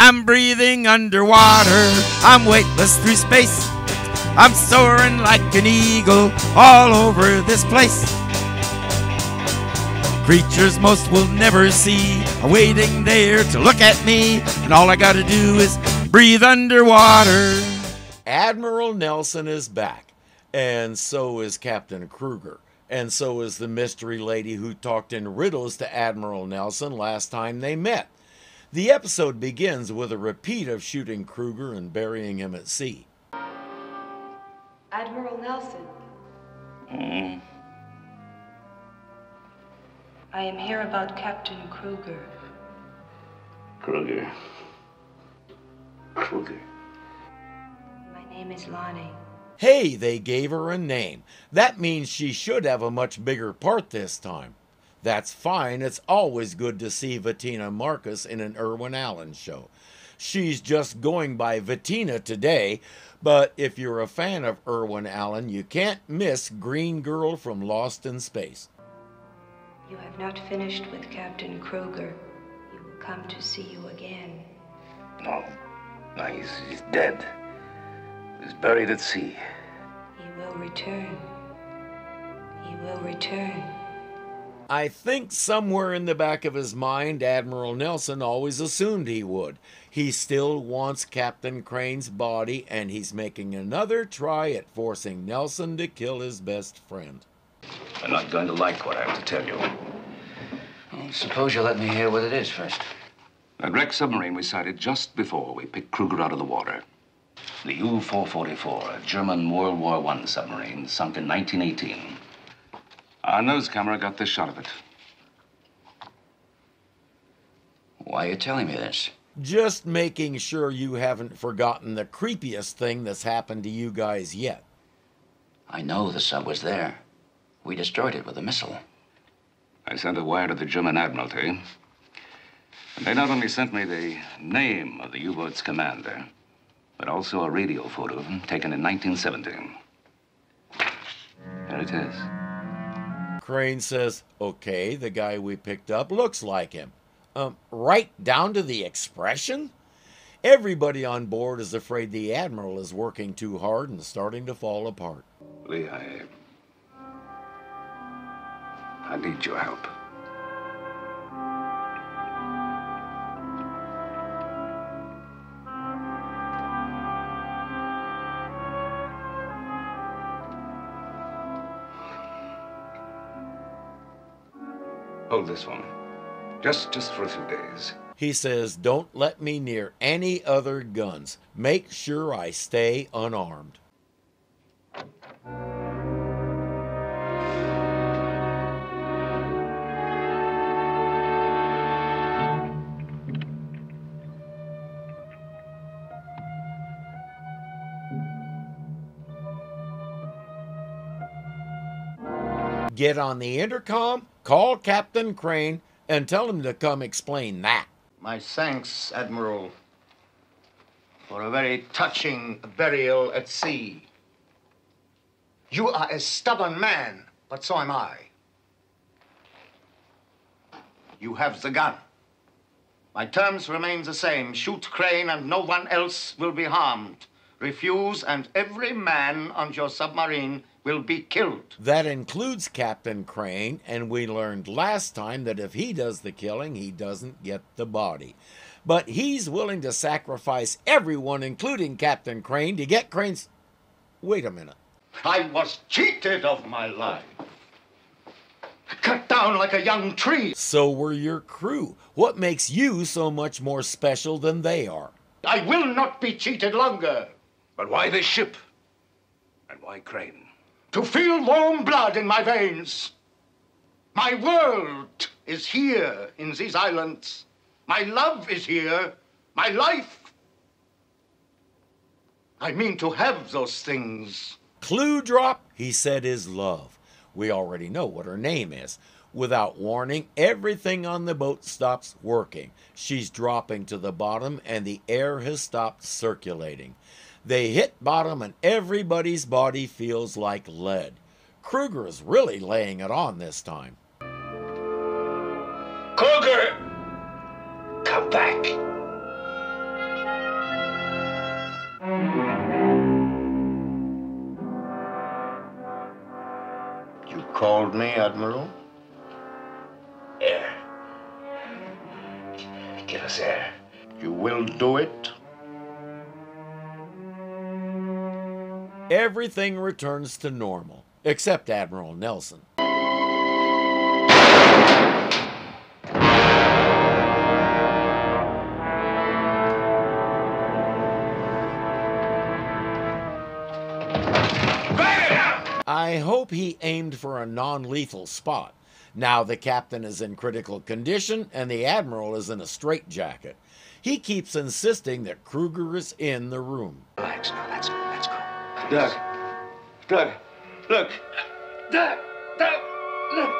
I'm breathing underwater, I'm weightless through space. I'm soaring like an eagle all over this place. Creatures most will never see are waiting there to look at me, and all I gotta do is breathe underwater. Admiral Nelson is back, and so is Captain Krueger, and so is the mystery lady who talked in riddles to Admiral Nelson last time they met. The episode begins with a repeat of shooting Krueger and burying him at sea. Admiral Nelson. I am here about Captain Krueger. Krueger. Krueger. My name is Lonnie. Hey, they gave her a name. That means she should have a much bigger part this time. That's fine. It's always good to see Bettina Marcus in an Irwin Allen show. She's just going by Bettina today, but if you're a fan of Irwin Allen, you can't miss Green Girl from Lost in Space. You have not finished with Captain Krueger. He will come to see you again. No, he's dead. He's buried at sea. He will return. He will return. I think somewhere in the back of his mind, Admiral Nelson always assumed he would. He still wants Captain Crane's body, and he's making another try at forcing Nelson to kill his best friend. You're not going to like what I have to tell you. Well, suppose you let me hear what it is first. A wrecked submarine we sighted just before we picked Krueger out of the water. The U-444, a German World War I submarine, sunk in 1918. Our nose camera got this shot of it. Why are you telling me this? Just making sure you haven't forgotten the creepiest thing that's happened to you guys yet. I know the sub was there. We destroyed it with a missile. I sent a wire to the German Admiralty. And they not only sent me the name of the U-boat's commander, but also a radio photo of him taken in 1917. There it is. Crane says, okay, the guy we picked up looks like him. Right down to the expression? Everybody on board is afraid the Admiral is working too hard and starting to fall apart. Lee, I need your help. Hold this one. Just for a few days. He says, don't let me near any other guns. Make sure I stay unarmed. Get on the intercom, call Captain Crane, and tell him to come explain that. My thanks, Admiral, for a very touching burial at sea. You are a stubborn man, but so am I. You have the gun. My terms remain the same. Shoot Crane and no one else will be harmed. Refuse and every man on your submarine will be killed. That includes Captain Crane, and we learned last time that if he does the killing, he doesn't get the body. But he's willing to sacrifice everyone, including Captain Crane, to get Crane's... Wait a minute. I was cheated of my life. Cut down like a young tree. So were your crew. What makes you so much more special than they are? I will not be cheated longer. But why this ship? And why Crane? To feel warm blood in my veins. My world is here in these islands. My love is here. My life. I mean to have those things. Clue drop, he said, is love. We already know what her name is. Without warning, everything on the boat stops working. She's dropping to the bottom and the air has stopped circulating. They hit bottom and everybody's body feels like lead. Krueger is really laying it on this time. Krueger! Come back. called me, Admiral? Air. Give us air. You will do it? Everything returns to normal, except Admiral Nelson. I hope he aimed for a non-lethal spot. Now the captain is in critical condition and the admiral is in a straitjacket. He keeps insisting that Krueger is in the room. Relax now. Let's go. Doug, look. Doug, look.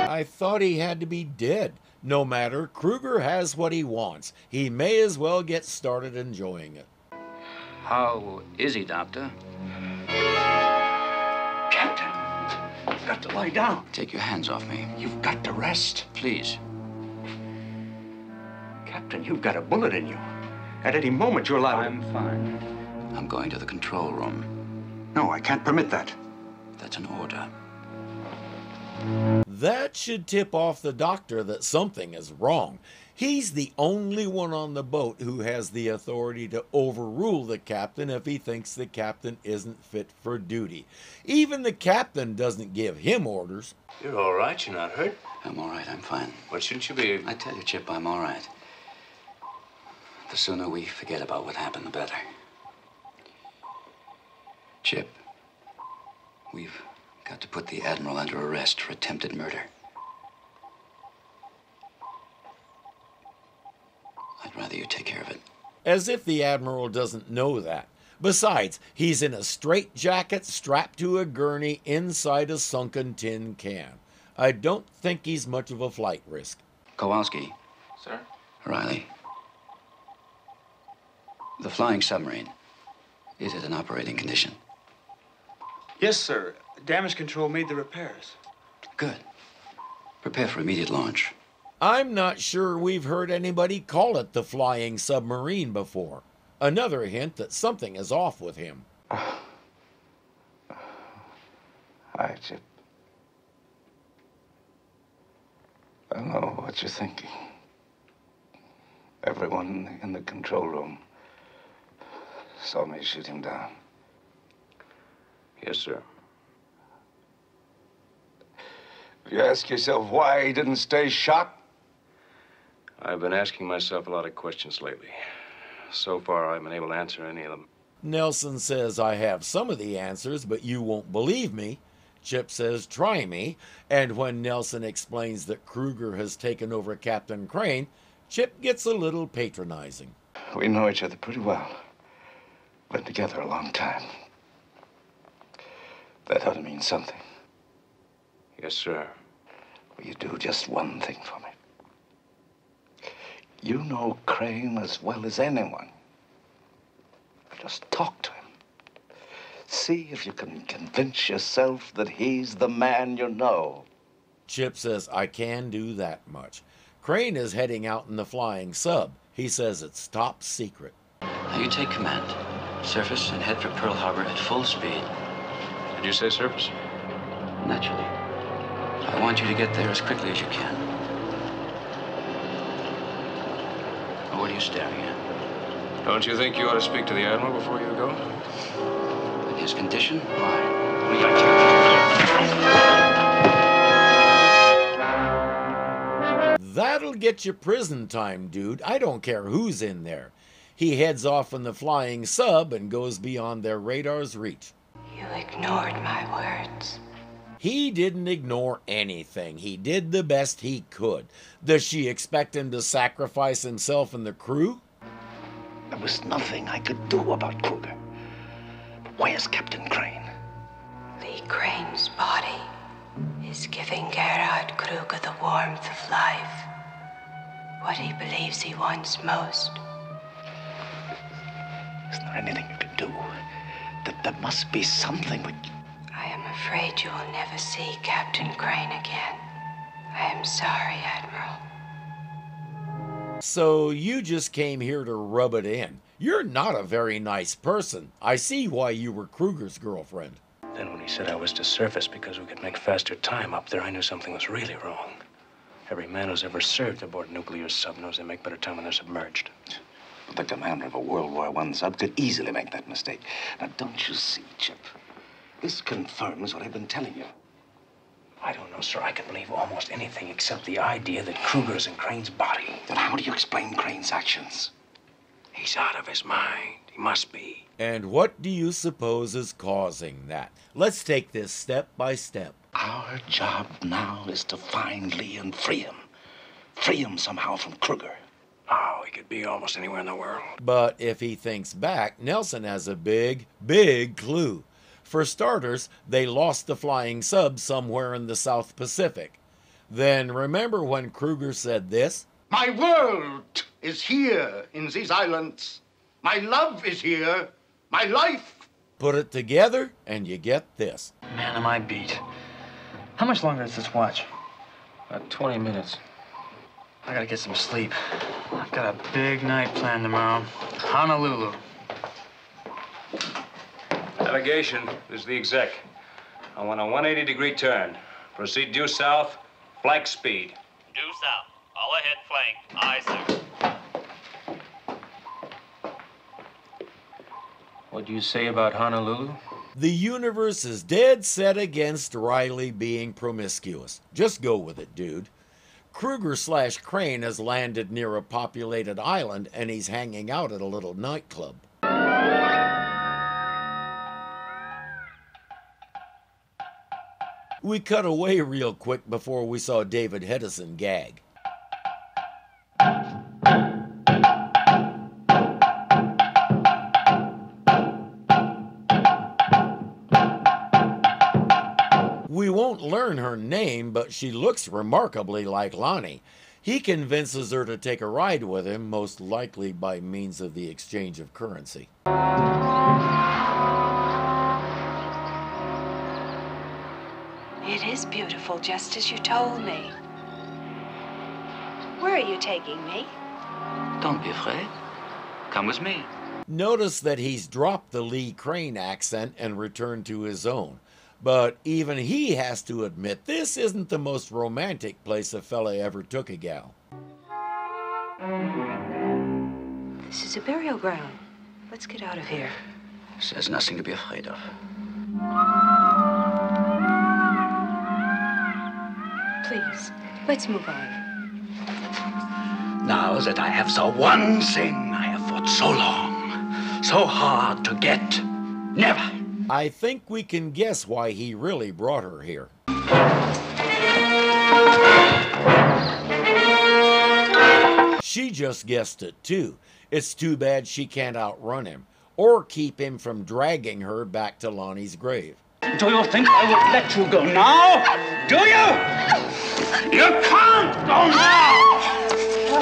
I thought he had to be dead. No matter, Krueger has what he wants. He may as well get started enjoying it. How is he, Doctor? Captain, you've got to lie down. Take your hands off me. You've got to rest. Please. Captain, you've got a bullet in you. At any moment, you're liable. I'm fine. I'm going to the control room. No, I can't permit that. That's an order. That should tip off the doctor that something is wrong. He's the only one on the boat who has the authority to overrule the captain if he thinks the captain isn't fit for duty. Even the captain doesn't give him orders. You're all right. You're not hurt. I'm all right. I'm fine. What shouldn't you be? I tell you, Chip, I'm all right. The sooner we forget about what happened, the better. Chip, we've got to put the Admiral under arrest for attempted murder. I'd rather you take care of it. As if the admiral doesn't know that. Besides, he's in a straitjacket strapped to a gurney inside a sunken tin can. I don't think he's much of a flight risk. Kowalski. Sir? Riley. The flying submarine. Is it in operating condition? Yes, sir. Damage control made the repairs. Good. Prepare for immediate launch. I'm not sure we've heard anybody call it the flying submarine before. Another hint that something is off with him. Hi, Chip. I know what you're thinking. Everyone in the control room saw me shoot him down. Yes, sir. You ask yourself why he didn't stay shot? I've been asking myself a lot of questions lately. So far, I haven't been able to answer any of them. Nelson says I have some of the answers, but you won't believe me. Chip says, try me. And when Nelson explains that Krueger has taken over Captain Crane, Chip gets a little patronizing. We know each other pretty well. Been together a long time. That ought to mean something. Yes, sir. Will you do just one thing for me? You know Crane as well as anyone. Just talk to him. See if you can convince yourself that he's the man you know. Chip says I can do that much. Crane is heading out in the flying sub. He says it's top secret. Now you take command. Surface and head for Pearl Harbor at full speed. Did you say surface? Naturally. I want you to get there as quickly as you can. Oh, what are you staring at? Don't you think you ought to speak to the Admiral before you go? In his condition? Why? That'll get you prison time, dude. I don't care who's in there. He heads off in the flying sub and goes beyond their radar's reach. You ignored my words. He didn't ignore anything. He did the best he could. Does she expect him to sacrifice himself and the crew? There was nothing I could do about Krueger. Where's Captain Crane? Lee Crane's body is giving Gerhard Krueger the warmth of life. What he believes he wants most. Is there anything you can do? There must be something we... I am afraid you will never see Captain Crane again. I am sorry, Admiral. So you just came here to rub it in. You're not a very nice person. I see why you were Krueger's girlfriend. Then when he said I was to surface because we could make faster time up there, I knew something was really wrong. Every man who's ever served aboard a nuclear sub knows they make better time when they're submerged. But the commander of a World War I sub could easily make that mistake. Now, don't you see, Chip? This confirms what I've been telling you. I don't know, sir. I can believe almost anything except the idea that Krueger's in Crane's body. Then how do you explain Crane's actions? He's out of his mind. He must be. And what do you suppose is causing that? Let's take this step by step. Our job now is to find Lee and free him. Free him somehow from Krueger. Oh, he could be almost anywhere in the world. But if he thinks back, Nelson has a big, big clue. For starters, they lost the flying sub somewhere in the South Pacific. Then remember when Krueger said this? My world is here in these islands. My love is here. My life. Put it together and you get this. Man, am I beat. How much longer is this watch? About 20 minutes. I gotta get some sleep. I've got a big night planned tomorrow. Honolulu. Navigation, this is the exec. I want a 180-degree turn. Proceed due south, flank speed. Due south. All ahead flank. Aye, sir. What'd you say about Honolulu? The universe is dead set against Riley being promiscuous. Just go with it, dude. Krueger/Crane has landed near a populated island and he's hanging out at a little nightclub. We cut away real quick before we saw David Hedison gag. We won't learn her name, but she looks remarkably like Lonnie. He convinces her to take a ride with him, most likely by means of the exchange of currency. It is beautiful, just as you told me. Where are you taking me? Don't be afraid. Come with me. Notice that he's dropped the Lee Crane accent and returned to his own. But even he has to admit this isn't the most romantic place a fella ever took a gal. This is a burial ground. Let's get out of here. There's nothing to be afraid of. Please, let's move on. Now that I have the one thing I have fought so long, so hard to get, never. I think we can guess why he really brought her here. She just guessed it too. It's too bad she can't outrun him or keep him from dragging her back to Lonnie's grave. Do you think I would let you go now? Do you? You can't go now!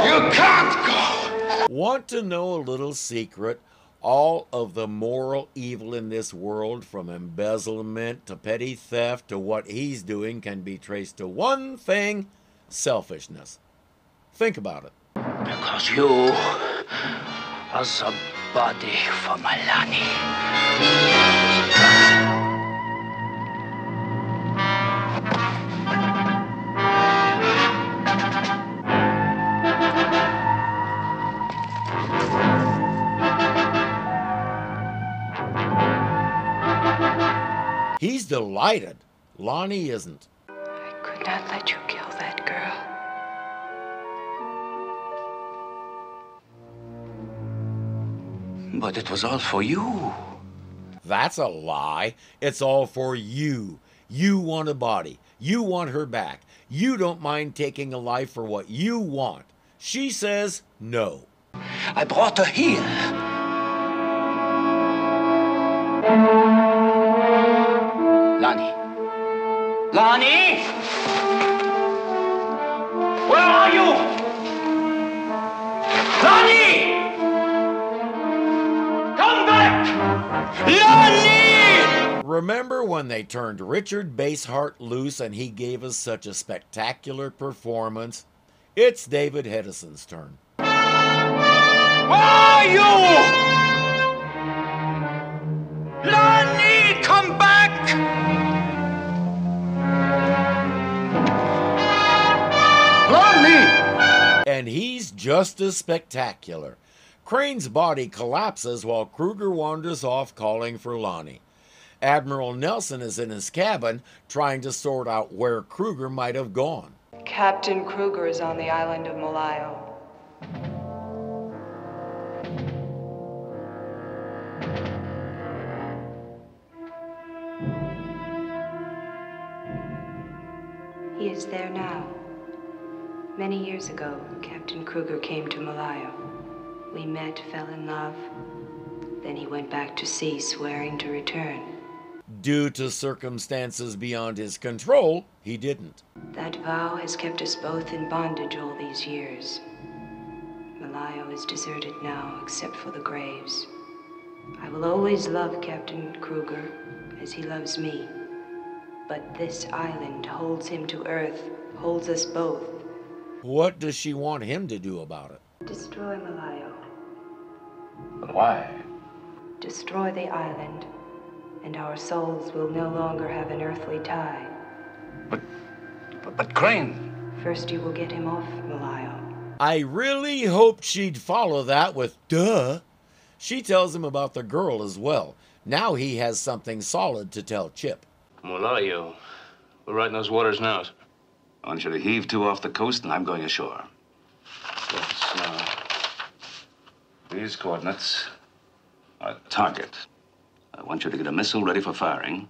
You can't go! Want to know a little secret? All of the moral evil in this world, from embezzlement to petty theft to what he's doing, can be traced to one thing: selfishness. Think about it. Because you are the body for my Lonnie. He's delighted. Lonnie isn't. I could not let you kill that girl. But it was all for you. That's a lie. It's all for you. You want a body. You want her back. You don't mind taking a life for what you want. She says no. I brought her here. Lonnie. Lonnie! Where are you? Lonnie! Come back! Lonnie! Remember when they turned Richard Basehart loose and he gave us such a spectacular performance? It's David Hedison's turn. Where are you? and he's just as spectacular. Crane's body collapses while Krueger wanders off calling for Lonnie. Admiral Nelson is in his cabin trying to sort out where Krueger might have gone. Captain Krueger is on the island of Malayo. He is there now. Many years ago, Captain Krueger came to Malayo. We met, fell in love. Then he went back to sea, swearing to return. Due to circumstances beyond his control, he didn't. That vow has kept us both in bondage all these years. Malayo is deserted now, except for the graves. I will always love Captain Krueger as he loves me. But this island holds him to Earth, holds us both. What does she want him to do about it? Destroy Malayo. But why? Destroy the island, and our souls will no longer have an earthly tie. But Crane. First you will get him off Malayo. I really hoped she'd follow that with duh. She tells him about the girl as well. Now he has something solid to tell Chip. Malayo. We're right in those waters now, sir. I want you to heave to off the coast, and I'm going ashore. Yes, These coordinates are target. I want you to get a missile ready for firing.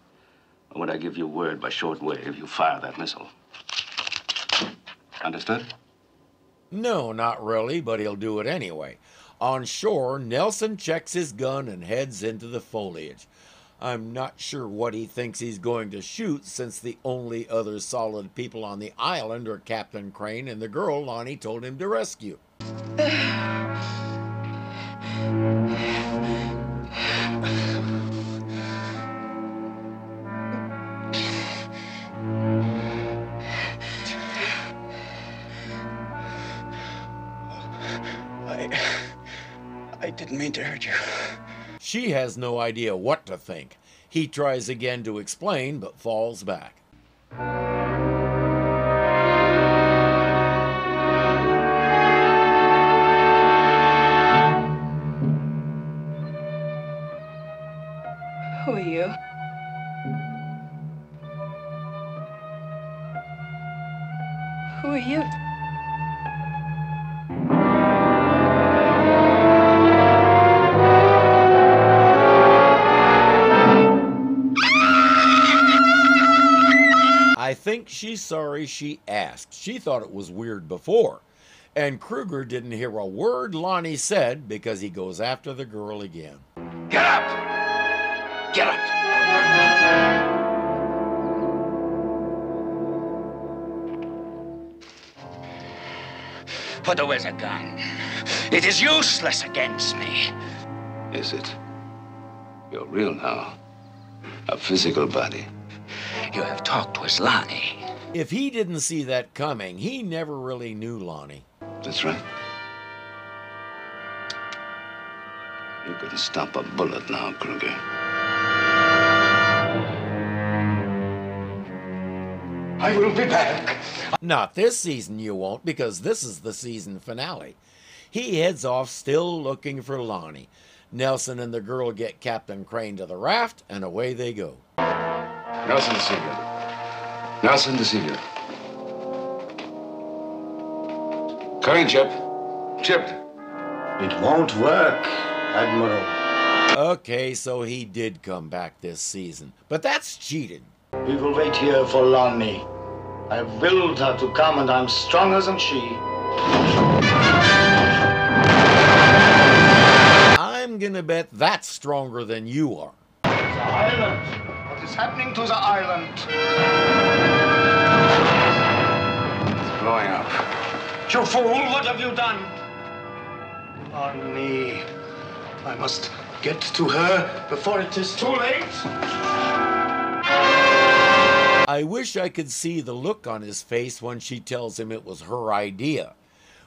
Or when I give you word by short wave, you fire that missile. Understood? No, not really, but he'll do it anyway. On shore, Nelson checks his gun and heads into the foliage. I'm not sure what he thinks he's going to shoot, since the only other solid people on the island are Captain Crane and the girl Lonnie told him to rescue. I didn't mean to hurt you. She has no idea what to think. He tries again to explain, but falls back. Who are you? Who are you? I think she's sorry she asked. She thought it was weird before. And Krueger didn't hear a word Lonnie said because he goes after the girl again. Get up! Get up! Put away the gun. It is useless against me. Is it? You're real now. A physical body. You have talked with Lonnie. If he didn't see that coming, he never really knew Lonnie. That's right. You can stop a bullet now, Krueger. I will be back. Not this season you won't, because this is the season finale. He heads off still looking for Lonnie. Nelson and the girl get Captain Crane to the raft, and away they go. Nelson to see you. Nelson to see you. Come in, Chip. Chip. It won't work, Admiral. Okay, so he did come back this season, but that's cheating. We will wait here for Lonnie. I have willed her to come, and I'm stronger than she. I'm gonna bet that's stronger than you are. The island. What is happening to the island? It's blowing up. You fool, what have you done? Lonnie. I must get to her before it is too late. I wish I could see the look on his face when she tells him it was her idea.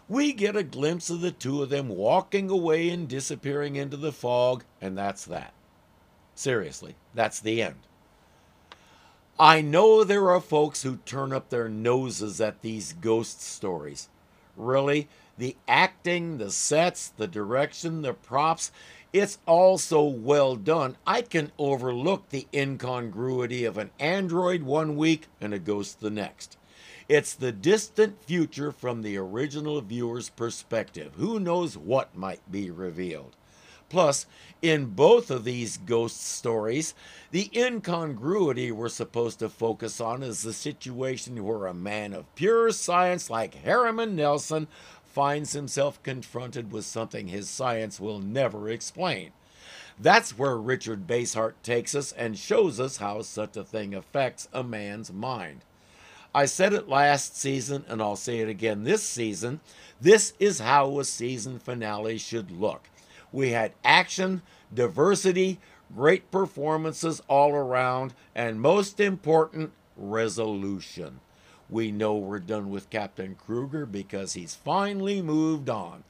We get a glimpse of the two of them walking away and disappearing into the fog, and that's that. Seriously, that's the end. I know there are folks who turn up their noses at these ghost stories. Really, the acting, the sets, the direction, the props, it's all so well done, I can overlook the incongruity of an android one week and a ghost the next. It's the distant future from the original viewer's perspective. Who knows what might be revealed? Plus, in both of these ghost stories, the incongruity we're supposed to focus on is the situation where a man of pure science like Irving Nelson finds himself confronted with something his science will never explain. That's where Richard Basehart takes us and shows us how such a thing affects a man's mind. I said it last season, and I'll say it again this season. This is how a season finale should look. We had action, diversity, great performances all around, and most important, resolution. We know we're done with Captain Krueger because he's finally moved on.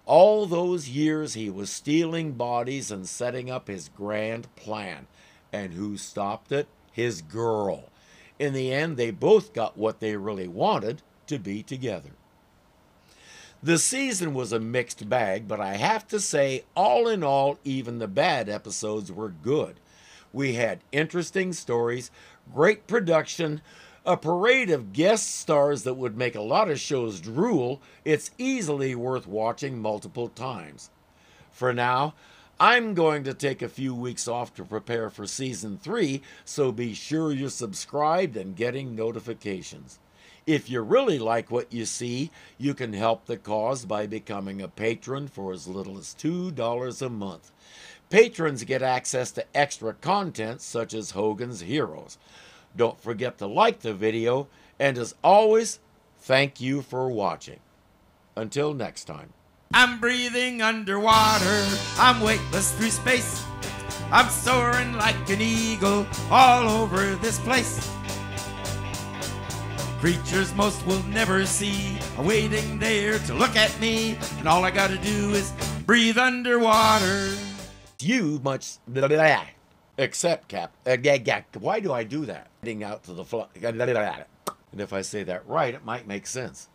All those years he was stealing bodies and setting up his grand plan. And who stopped it? His girl. In the end, they both got what they really wanted, to be together. The season was a mixed bag, but I have to say, all in all, even the bad episodes were good. We had interesting stories, great production, a parade of guest stars that would make a lot of shows drool. It's easily worth watching multiple times. For now, I'm going to take a few weeks off to prepare for Season 3, so be sure you're subscribed and getting notifications. If you really like what you see, you can help the cause by becoming a patron for as little as $2 a month. Patrons get access to extra content such as Hogan's Heroes. Don't forget to like the video, and as always, thank you for watching. Until next time. I'm breathing underwater, I'm weightless through space. I'm soaring like an eagle all over this place. Creatures most will never see are waiting there to look at me, and all I gotta do is breathe underwater. You much except Cap. Why do I do that? Heading out to the and if I say that right, it might make sense.